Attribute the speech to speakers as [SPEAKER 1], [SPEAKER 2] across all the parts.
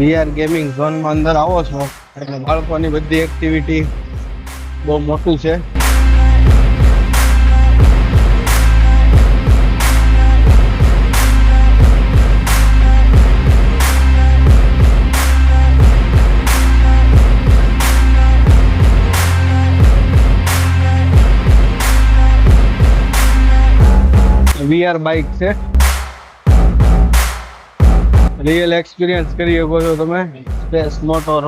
[SPEAKER 1] VR gaming ઝોનમાં અંદર આવો છો એટલે બાળકોની બધી એક્ટિવિટી બહુ મોટું છે. વીઆર બાઇક છે, રિયલ એક્સપિરિયન્સ કરી શકો છો તમે. સ્પેસ મોટર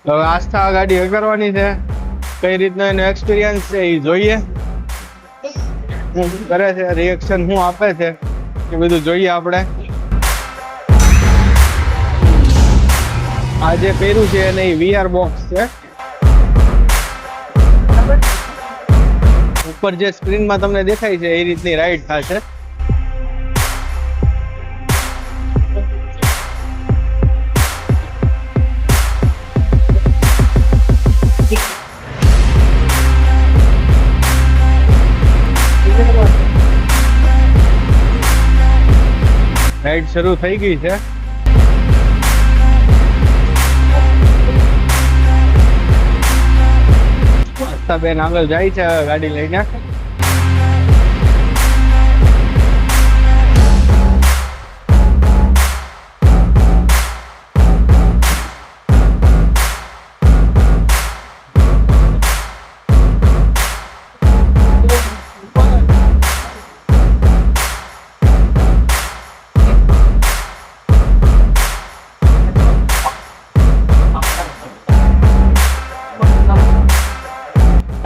[SPEAKER 1] હવે આસ્થા આ ગાડી કરવાની છે. કઈ રીતનો એનો એક્સપિરિયન્સ છે એ જોઈએ. શું કરે છે, રિએક્શન શું આપે છે એ બધું જોઈએ આપણે. આ જે પહેર્યું છે એને વીઆર બોક્સ છે. ઉપર જે સ્ક્રીનમાં તમને દેખાય છે એ રીતની રાઈડ થશે. રાઈડ શરૂ થઈ ગઈ છે. બેન આગળ જાય છે ગાડી લઈને.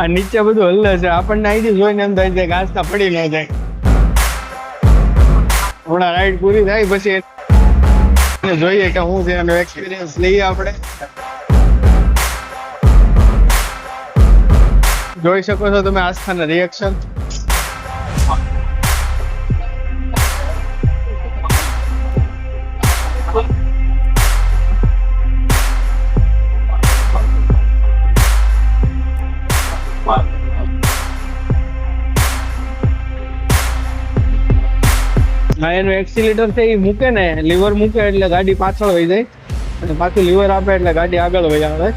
[SPEAKER 1] આ નીચે બધું હલ્લે છે. આપણને અહીંથી જોઈને એમ થાય છે કે આસ્થા પડી ન જાય. હમણાં રાઈડ પૂરી થાય પછી જોઈએ કે શું છે એનો એક્સપિરિયન્સ લઈએ આપણે. જોઈ શકો છો તમે આસ્થાના રિએક્શન. હા, એનું એક્સિલેટર છે એ મૂકે ને, લીવર મૂકે એટલે ગાડી પાછળ વહી જાય અને પાછું લીવર આપે એટલે ગાડી આગળ વહી આવે.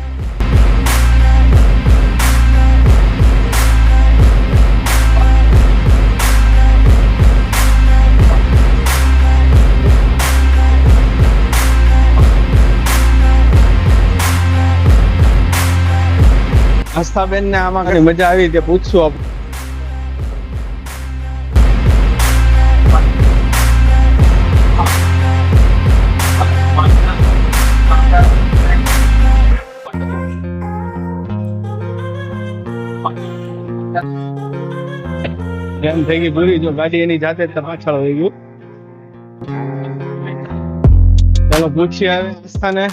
[SPEAKER 1] આસ્થાબેન ને આમાં કઈ મજા આવી તે પૂછશું આપણે. એમ થઈ ગઈ પૂરી. જો ગાડી એની જાતે જ પાછળ વહી ગયું. ચાલો પૂછીએ હવે આસ્થાને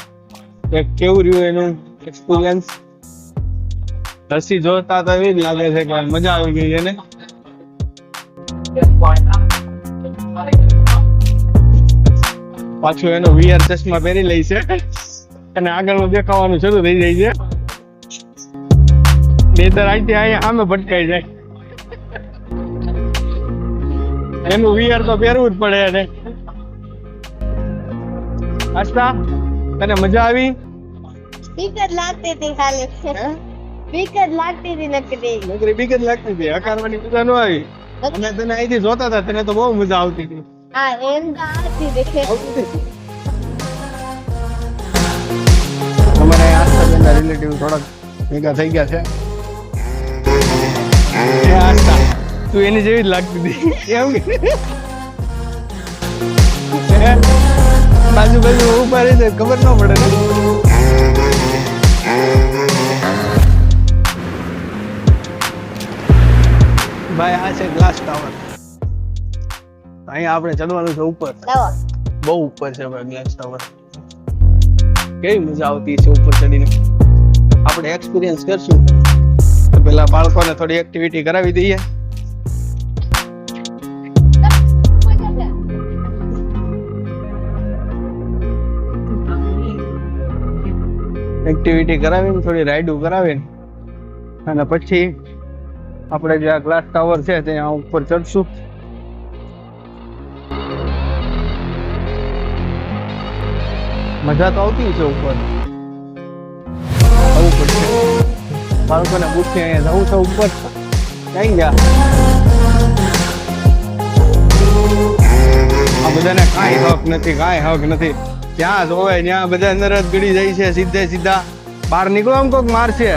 [SPEAKER 1] કે કેવું રહ્યું એનું એક્સપિરિયન્સ. રસી જોતા તો એવી જ લાગે છે કે મજા આવી ગઈ એને. પાછું એનો વીઆર ચશ્મા પહેરી લે છે અને આગળનું દેખાવાનું શરૂ થઈ જાય છે. નહીતર અહીંથી અહીંયા સામે ભટકાઈ જાય. એનું વીઆર તો પહેરવું જ પડે એને. આસ્થા, તને મજા આવી?
[SPEAKER 2] બીક જ લાગતી હતી ખાલી. બીક જ લાગતી હતી નકરી.
[SPEAKER 1] બીક જ લાગતી હતી. હકારવાની મજા ન આવી. અને તને અહીંથી જોતા હતા તને તો બહુ મજા આવતી હતી.
[SPEAKER 2] હા, એમ તો આવતી દેખે.
[SPEAKER 1] અમારે આસ્થાબેનના રિલેટિવ થોડાક ભેગા થઈ ગયા છે. આસ્થા, તું એની જેવી જ લાગતી હતી. એમ બાજુ બાજુ ઉભા રહી જાય ખબર ન પડે ને. ભાઈ આ છે ગ્લાસ ટાવર. અહીંયા આપણે ચડવાનું છે ઉપર. બહુ ઉપર છે ભાઈ ગ્લાસ ટાવર. કેવી મજા આવતી છે ઉપર ચડીને. આપણે એક્સપિરિયન્સ કરશું. પેલા બાળકોને થોડી એક્ટિવિટી કરાવી દઈએ. એક્ટિવિટી કરાવીને થોડી રાઈડું કરાવીને અને પછી આપણે જે આ ગ્લાસ ટાવર છે ત્યાં ઉપર ચડશું. મજા તો આવતી છે ઉપર. જવું પડશે. બાળકોને પૂછીએ અહીંયા જવું છે ઉપર? ક્યાં ગયા? આ બધાને કાંઈ હક નથી, કાંઈ હક નથી. જ્યાં જોવે ત્યાં બધા અંદર જ ગળી જાય છે સીધે સીધા. બહાર નીકળો આમ કોક મારશે.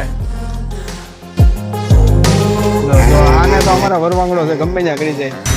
[SPEAKER 1] આને તો અમારા વરવાંગડો છે, ગમે ત્યાં ગળી જાય.